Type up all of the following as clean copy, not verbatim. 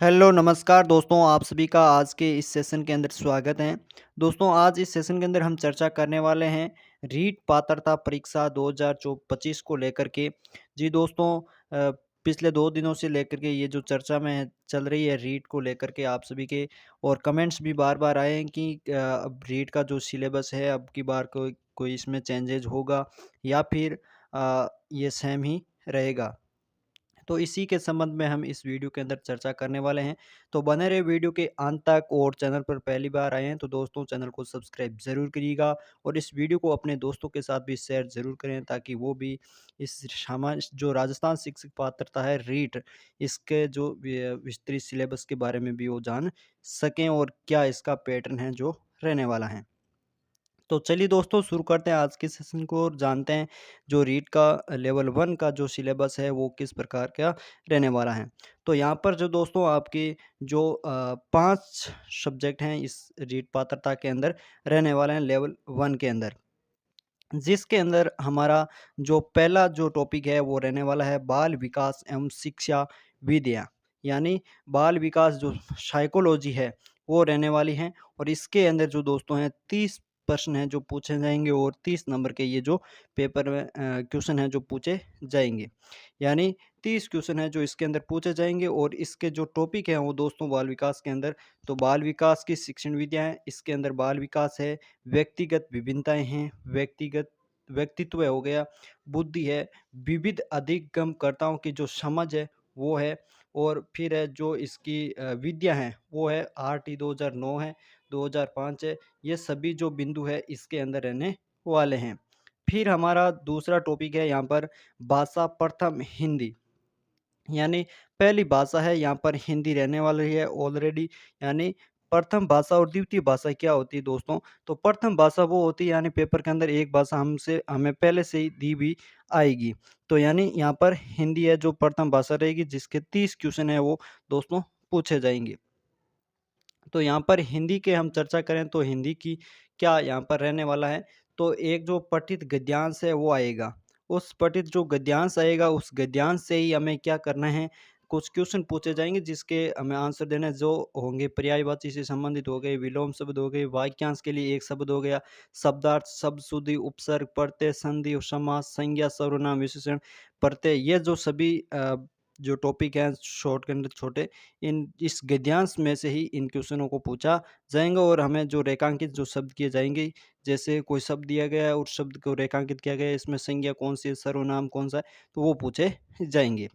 Hello नमस्कार दोस्तों, आप सभी का आज के इस सेशन के अंदर स्वागत है। दोस्तों, आज इस सेशन के अंदर हम चर्चा करने वाले हैं रीट पात्रता परीक्षा 2025 को लेकर के। जी दोस्तों, पिछले 2 दिनों से लेकर के ये जो चर्चा में चल रही है रीट को लेकर के आप सभी के, और कमेंट्स भी बार-बार आए हैं कि अब रीट का जो सिलेबस है अब की बार कोई कोई इसमें चेंजेज़ होगा या फिर ये सेम ही रहेगा। तो इसी के संबंध में हम इस वीडियो के अंदर चर्चा करने वाले हैं। तो बने रहे वीडियो के अंत तक, और चैनल पर पहली बार आए हैं तो दोस्तों चैनल को सब्सक्राइब ज़रूर करिएगा और इस वीडियो को अपने दोस्तों के साथ भी शेयर ज़रूर करें ताकि वो भी इस जो राजस्थान शिक्षक पात्रता है रीट, इसके जो विस्तृत सिलेबस के बारे में भी वो जान सकें और क्या इसका पैटर्न है जो रहने वाला है। तो चलिए दोस्तों, शुरू करते हैं आज के सेशन को और जानते हैं जो रीट का लेवल 1 का जो सिलेबस है वो किस प्रकार का रहने वाला है। तो यहाँ पर जो दोस्तों आपके जो 5 सब्जेक्ट हैं इस रीट पात्रता के अंदर रहने वाले हैं लेवल 1 के अंदर। जिसके अंदर हमारा जो पहला जो टॉपिक है वो रहने वाला है बाल विकास एवं शिक्षा विद्या, यानी बाल विकास जो साइकोलॉजी है वो रहने वाली है। और इसके अंदर जो दोस्तों हैं 30 प्रश्न हैं जो पूछे जाएंगे और 30 नंबर के ये जो पेपर में क्वेश्चन हैं जो पूछे जाएंगे, यानी 30 क्वेश्चन हैं जो इसके अंदर पूछे जाएंगे। और इसके जो टॉपिक है वो दोस्तों बाल विकास के अंदर, तो बाल विकास की शिक्षण विद्या है, इसके अंदर बाल विकास है, व्यक्तिगत विभिन्नताएं हैं, व्यक्तित्व हो गया, बुद्धि है, विविध अधिगमकर्ताओं की जो समझ है वो है, और फिर है जो इसकी विद्या है वो है आरटी 2009 है, 2005 है। ये सभी जो बिंदु है इसके अंदर रहने वाले हैं। फिर हमारा दूसरा टॉपिक है यहाँ पर भाषा प्रथम हिंदी, यानी पहली भाषा है यहाँ पर हिंदी रहने वाली है ऑलरेडी। यानी प्रथम भाषा और द्वितीय भाषा क्या होती है दोस्तों? तो प्रथम भाषा वो होती है, यानी पेपर के अंदर एक भाषा हमें पहले से ही दी भी आएगी। तो यानी यहाँ पर हिंदी है जो प्रथम भाषा रहेगी, जिसके 30 क्वेश्चन है वो दोस्तों पूछे जाएंगे। तो यहाँ पर हिंदी के हम चर्चा करें तो हिंदी की क्या यहाँ पर रहने वाला है, तो एक जो पठित गद्यांश है वो आएगा। उस पठित जो गद्यांश आएगा उस गद्यांश से ही हमें क्या करना है, कुछ क्वेश्चन पूछे जाएंगे जिसके हमें आंसर देना है, जो होंगे पर्यायवाची से संबंधित हो गए, विलोम शब्द हो गए, वाक्यांश के लिए एक शब्द हो गया, शब्दार्थ, शब्द शुद्धि, उपसर्ग, प्रत्यय, संधि, समास, संज्ञा, सर्वनाम, विशेषण, प्रत्यय, ये जो सभी जो टॉपिक हैं शॉर्ट के अंदर छोटे, इन इस गद्यांश में से ही इन क्वेश्चनों को पूछा जाएगा। और हमें जो रेखांकित जो शब्द किए जाएंगे, जैसे कोई शब्द दिया गया है और शब्द को रेखांकित किया गया है, इसमें संज्ञा कौन सी है, सर्वनाम कौन सा है, तो वो पूछे जाएंगे।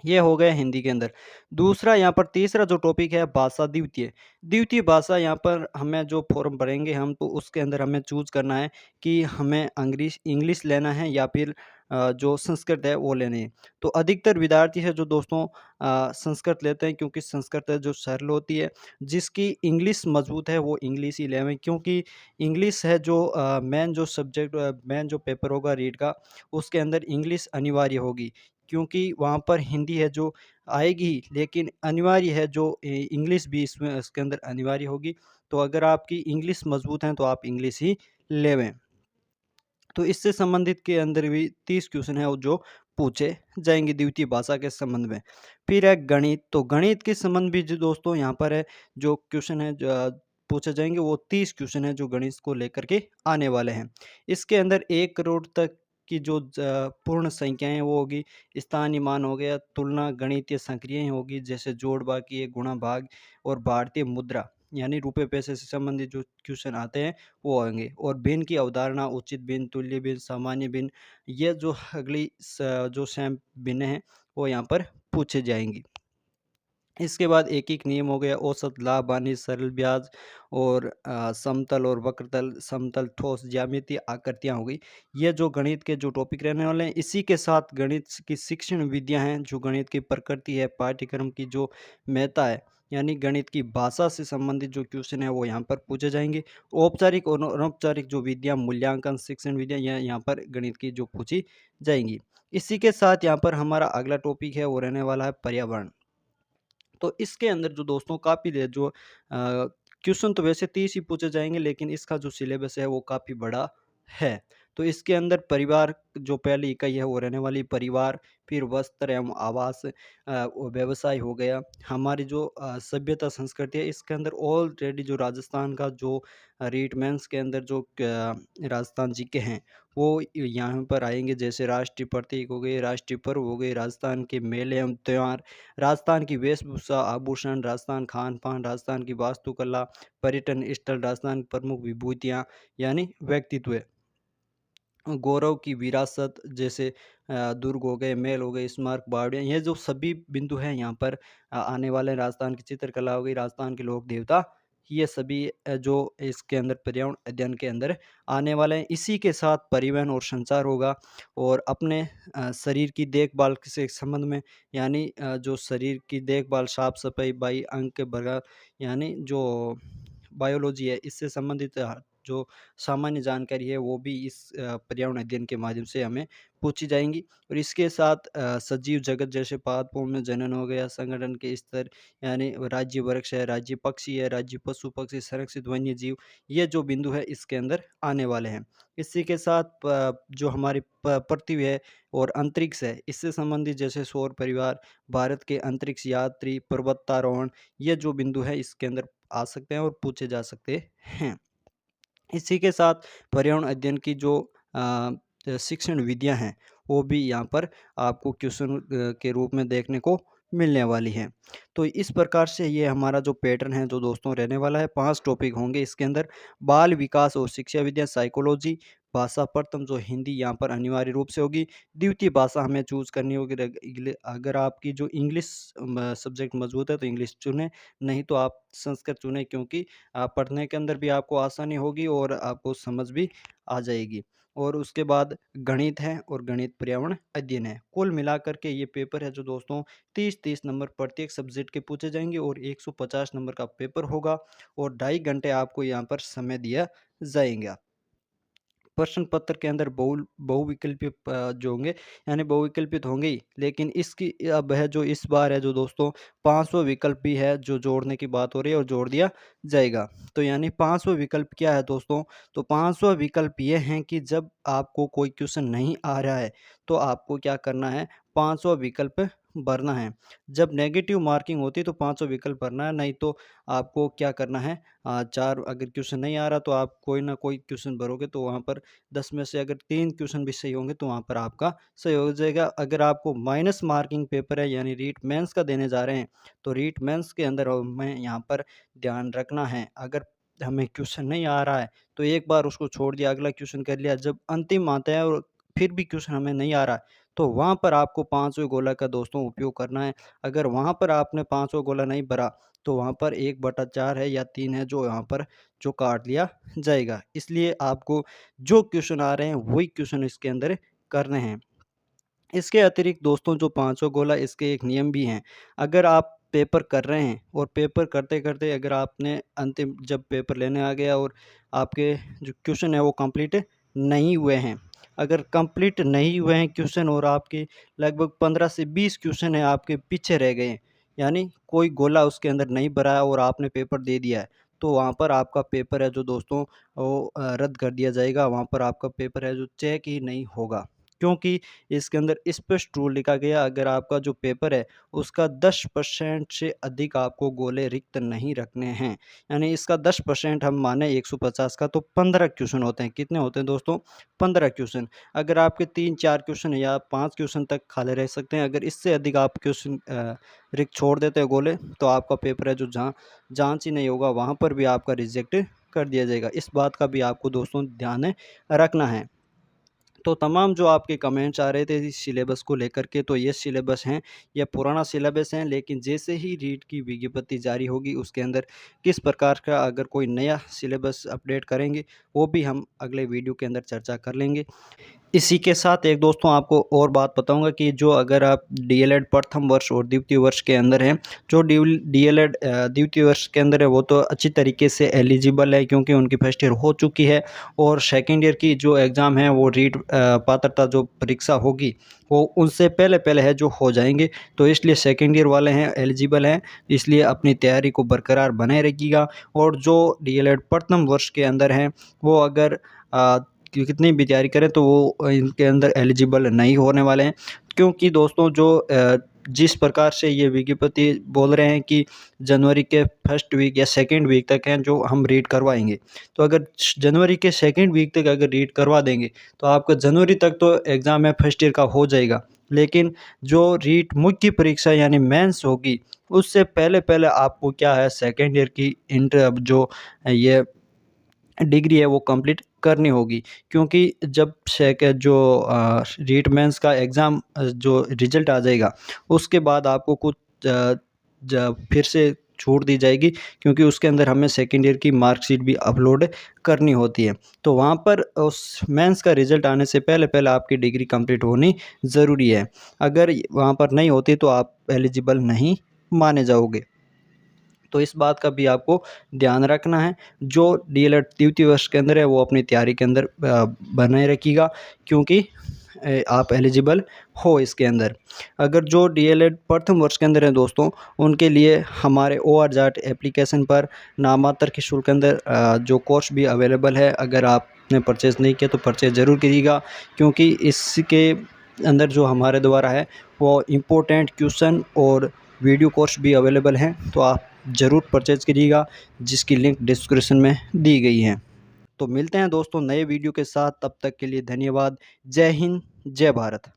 ये हो गया हिंदी के अंदर। दूसरा यहाँ पर तीसरा जो टॉपिक है भाषा द्वितीय। द्वितीय भाषा यहाँ पर हमें जो फॉर्म भरेंगे हम, तो उसके अंदर हमें चूज़ करना है कि हमें इंग्लिश इंग्लिश लेना है या फिर जो संस्कृत है वो लेनी है। तो अधिकतर विद्यार्थी है जो दोस्तों संस्कृत लेते हैं, क्योंकि संस्कृत है जो सरल होती है। जिसकी इंग्लिश मजबूत है वो इंग्लिश ही लेवें, क्योंकि इंग्लिश है जो मेन जो सब्जेक्ट मेन जो पेपर होगा रीड का, उसके अंदर इंग्लिश अनिवार्य होगी। क्योंकि वहाँ पर हिंदी है जो आएगी, लेकिन अनिवार्य है जो इंग्लिश भी इसमें इसके अंदर अनिवार्य होगी। तो अगर आपकी इंग्लिश मजबूत है तो आप इंग्लिश ही लेवें। तो इससे संबंधित के अंदर भी 30 क्वेश्चन है वो जो पूछे जाएंगे द्वितीय भाषा के संबंध में। फिर है गणित, तो गणित के संबंध भी जो दोस्तों यहाँ पर है जो क्वेश्चन है जो पूछे जाएंगे वो 30 क्वेश्चन है जो गणित को लेकर के आने वाले हैं। इसके अंदर 1 करोड़ तक की जो पूर्ण संख्याएं वो होगी, स्थानीय मान हो गया, तुलना, गणितीय संक्रियाएं होगी जैसे जोड़, बाकी, गुणा, भाग, और भारतीय मुद्रा यानी रुपए पैसे से संबंधित जो क्वेश्चन आते हैं वो आएँगे। और भिन्न की अवधारणा, उचित भिन्न, तुल्य भिन्न, सामान्य भिन्न, ये जो अगली जो सेम भिन्न हैं वो यहाँ पर पूछे जाएँगी। इसके बाद एक-एक नियम हो गया, औसत, लाभ, हानि, सरल ब्याज, और समतल और वक्रतल, समतल, ठोस, ज्यामितीय आकृतियाँ हो गई। ये जो गणित के जो टॉपिक रहने वाले हैं, इसी के साथ गणित की शिक्षण विधियाँ हैं, जो गणित की प्रकृति है, पाठ्यक्रम की जो महत्ता है, यानी गणित की भाषा से संबंधित जो क्वेश्चन है वो यहाँ पर पूछे जाएँगे। औपचारिक और अनौपचारिक जो विधियाँ, मूल्यांकन, शिक्षण विधियाँ, यह यहाँ पर गणित की जो पूछी जाएँगी। इसी के साथ यहाँ पर हमारा अगला टॉपिक है वो रहने वाला है पर्यावरण। तो इसके अंदर जो दोस्तों काफ़ी जो क्वेश्चन तो वैसे 30 ही पूछे जाएँगे, लेकिन इसका जो सिलेबस है वो काफ़ी बड़ा है। तो इसके अंदर परिवार जो पहली इकाई है वो रहने वाली परिवार, फिर वस्त्र एवं आवास, वो व्यवसाय हो गया। हमारी जो सभ्यता संस्कृति है इसके अंदर ऑलरेडी जो राजस्थान का जो रीटमेंस के अंदर जो राजस्थान जी के हैं वो यहाँ पर आएँगे, जैसे राष्ट्रीय प्रतीक हो गए, राष्ट्रीय पर्व हो गए, राजस्थान के मेले एवं त्योहार, राजस्थान की वेशभूषा, आभूषण, राजस्थान खान-पान, राजस्थान की वास्तुकला, पर्यटन स्थल, राजस्थान की प्रमुख विभूतियाँ यानी व्यक्तित्व, गौरव की विरासत जैसे दुर्ग हो गए, महल हो गए, स्मारक, बावड़ियाँ, ये जो सभी बिंदु हैं यहाँ पर आने वाले हैं। राजस्थान की चित्रकला हो गई, राजस्थान के लोक देवता, ये सभी जो इसके अंदर पर्यावरण अध्ययन के अंदर आने वाले हैं। इसी के साथ परिवहन और संचार होगा और अपने शरीर की देखभाल से संबंध में, यानी जो शरीर की देखभाल, साफ-सफाई, बाई अंक बगा यानी जो बायोलॉजी है, इससे संबंधित जो सामान्य जानकारी है वो भी इस पर्यावरण अध्ययन के माध्यम से हमें पूछी जाएँगी। और इसके साथ सजीव जगत जैसे पादपों में जनन हो गया, संगठन के स्तर यानी राज्य वृक्ष है, राज्य पक्षी है, राज्य पशु-पक्षी, संरक्षित वन्य जीव, ये जो बिंदु है इसके अंदर आने वाले हैं। इसी के साथ जो हमारी पृथ्वी है और अंतरिक्ष है, इससे संबंधित जैसे सौर परिवार, भारत के अंतरिक्ष यात्री, पर्वतारोहण, ये जो बिंदु है इसके अंदर आ सकते हैं और पूछे जा सकते हैं। इसी के साथ पर्यावरण अध्ययन की जो शिक्षण विधियाँ हैं, वो भी यहाँ पर आपको क्वेश्चन के रूप में देखने को मिलने वाली हैं। तो इस प्रकार से ये हमारा जो पैटर्न है जो दोस्तों रहने वाला है, 5 टॉपिक होंगे इसके अंदर। बाल विकास और शिक्षा विद्या, साइकोलॉजी, भाषा प्रथम जो हिंदी यहाँ पर अनिवार्य रूप से होगी। द्वितीय भाषा हमें चूज़ करनी होगी। अगर आपकी जो इंग्लिश सब्जेक्ट मौजूद है तो इंग्लिश चुनें, नहीं तो आप संस्कृत चुनें, क्योंकि पढ़ने के अंदर भी आपको आसानी होगी और आपको समझ भी आ जाएगी। और उसके बाद गणित है और गणित पर्यावरण अध्ययन है। कुल मिलाकर के ये पेपर है जो दोस्तों 30-30 नंबर प्रत्येक सब्जेक्ट के पूछे जाएँगे और 150 नंबर का पेपर होगा और 2.5 घंटे आपको यहाँ पर समय दिया जाएगा। प्रश्न पत्र के अंदर बहुविकल्पीय जो होंगे यानी बहुविकल्पित होंगे ही, लेकिन इसकी अब है जो इस बार है जो दोस्तों 5वां विकल्प भी है जो जोड़ने की बात हो रही है और जोड़ दिया जाएगा। तो यानी 5वां विकल्प क्या है दोस्तों? तो 5वां विकल्प ये है कि जब आपको कोई क्वेश्चन नहीं आ रहा है तो आपको क्या करना है, 5वां विकल्प भरना है। जब नेगेटिव मार्किंग होती है तो 5वां विकल्प भरना है, नहीं तो आपको क्या करना है, 4 अगर क्वेश्चन नहीं आ रहा तो आप कोई ना कोई क्वेश्चन भरोगे तो वहाँ पर 10 में से अगर 3 क्वेश्चन भी सही होंगे तो वहाँ पर आपका सही हो जाएगा। अगर आपको माइनस मार्किंग पेपर है यानी रीट मेंस का देने जा रहे हैं, तो रीट मेंस के अंदर हमें यहाँ पर ध्यान रखना है। अगर हमें क्वेश्चन नहीं आ रहा है तो एक बार उसको छोड़ दिया, अगला क्वेश्चन कर लिया। जब अंतिम आता है और फिर भी क्वेश्चन हमें नहीं आ रहा है, तो वहाँ पर आपको 5वें गोला का दोस्तों उपयोग करना है। अगर वहाँ पर आपने 5वां गोला नहीं भरा, तो वहाँ पर 1/4 है या 3 है जो यहाँ पर जो काट लिया जाएगा। इसलिए आपको जो क्वेश्चन आ रहे हैं वही क्वेश्चन इसके अंदर करने हैं। इसके अतिरिक्त दोस्तों जो 5वां गोला, इसके एक नियम भी हैं। अगर आप पेपर कर रहे हैं और पेपर करते-करते अगर आपने अंतिम जब पेपर लेने आ गया और आपके जो क्वेश्चन है वो कंप्लीट नहीं हुए हैं, अगर कंप्लीट नहीं हुए हैं क्वेश्चन और आपके लगभग 15 से 20 क्वेश्चन है आपके पीछे रह गए हैं, यानी कोई गोला उसके अंदर नहीं भरा है और आपने पेपर दे दिया है, तो वहाँ पर आपका पेपर है जो दोस्तों वो रद्द कर दिया जाएगा। वहाँ पर आपका पेपर है जो चेक ही नहीं होगा। क्योंकि इसके अंदर स्पष्ट रूल लिखा गया, अगर आपका जो पेपर है उसका 10% से अधिक आपको गोले रिक्त नहीं रखने हैं। यानी इसका 10% हम माने 150 का तो 15 क्वेश्चन होते हैं। कितने होते हैं दोस्तों? 15 क्वेश्चन। अगर आपके 3-4 क्वेश्चन या 5 क्वेश्चन तक खाली रह सकते हैं। अगर इससे अधिक आप क्वेश्चन रिक्त छोड़ देते हैं गोले, तो आपका पेपर है जो जहाँ जाँच ही नहीं होगा, वहाँ पर भी आपका रिजेक्ट कर दिया जाएगा। इस बात का भी आपको दोस्तों ध्यान रखना है। तो तमाम जो आपके कमेंट्स आ रहे थे इस सिलेबस को लेकर के, तो ये सिलेबस हैं, ये पुराना सिलेबस है, लेकिन जैसे ही रीट की विज्ञप्ति जारी होगी उसके अंदर किस प्रकार का अगर कोई नया सिलेबस अपडेट करेंगे, वो भी हम अगले वीडियो के अंदर चर्चा कर लेंगे। इसी के साथ एक दोस्तों आपको और बात बताऊंगा कि जो अगर आप डीएलएड प्रथम वर्ष और द्वितीय वर्ष के अंदर हैं, जो डीएलएड द्वितीय वर्ष के अंदर है वो तो अच्छी तरीके से एलिजिबल है, क्योंकि उनकी फर्स्ट ईयर हो चुकी है और सेकंड ईयर की जो एग्ज़ाम है वो रीट पात्रता जो परीक्षा होगी वो उनसे पहले पहले है जो हो जाएंगे, तो इसलिए सेकंड ईयर वाले हैं एलिजिबल हैं, इसलिए अपनी तैयारी को बरकरार बनाए रखिएगा। और जो डीएलएड प्रथम वर्ष के अंदर हैं वो अगर कितनी भी तैयारी करें तो वो इनके अंदर एलिजिबल नहीं होने वाले हैं। क्योंकि दोस्तों जो जिस प्रकार से ये विज्ञप्ति बोल रहे हैं कि जनवरी के फर्स्ट वीक या सेकंड वीक तक हैं जो हम रीड करवाएंगे, तो अगर जनवरी के सेकंड वीक तक अगर रीड करवा देंगे तो आपका जनवरी तक तो एग्ज़ाम है फर्स्ट ईयर का हो जाएगा। लेकिन जो रीट मुख्य परीक्षा यानी मेंस होगी, उससे पहले पहले आपको क्या है सेकंड ईयर की इंटर जो ये डिग्री है वो कंप्लीट करनी होगी। क्योंकि जब जो रीट मेंस का एग्ज़ाम जो रिज़ल्ट आ जाएगा, उसके बाद आपको कुछ फिर से छूट दी जाएगी, क्योंकि उसके अंदर हमें सेकंड ईयर की मार्कशीट भी अपलोड करनी होती है। तो वहाँ पर उस मेंस का रिज़ल्ट आने से पहले पहले आपकी डिग्री कंप्लीट होनी ज़रूरी है। अगर वहाँ पर नहीं होती तो आप एलिजिबल नहीं माने जाओगे। तो इस बात का भी आपको ध्यान रखना है। जो डीएलएड द्वितीय वर्ष के अंदर है वो अपनी तैयारी के अंदर बनाए रखिएगा, क्योंकि आप एलिजिबल हो इसके अंदर। अगर जो डीएलएड प्रथम वर्ष के अंदर है दोस्तों, उनके लिए हमारे ORJAT एप्लीकेशन पर नामात्र के शुल्क के अंदर जो कोर्स भी अवेलेबल है, अगर आपने परचेज़ नहीं किया तो परचेज़ ज़रूर कीजिएगा। क्योंकि इसके अंदर जो हमारे द्वारा है वो इम्पोर्टेंट क्वेश्चन और वीडियो कोर्स भी अवेलेबल हैं, तो आप ज़रूर परचेज़ करिएगा, जिसकी लिंक डिस्क्रिप्शन में दी गई है। तो मिलते हैं दोस्तों नए वीडियो के साथ, तब तक के लिए धन्यवाद। जय हिंद, जय भारत।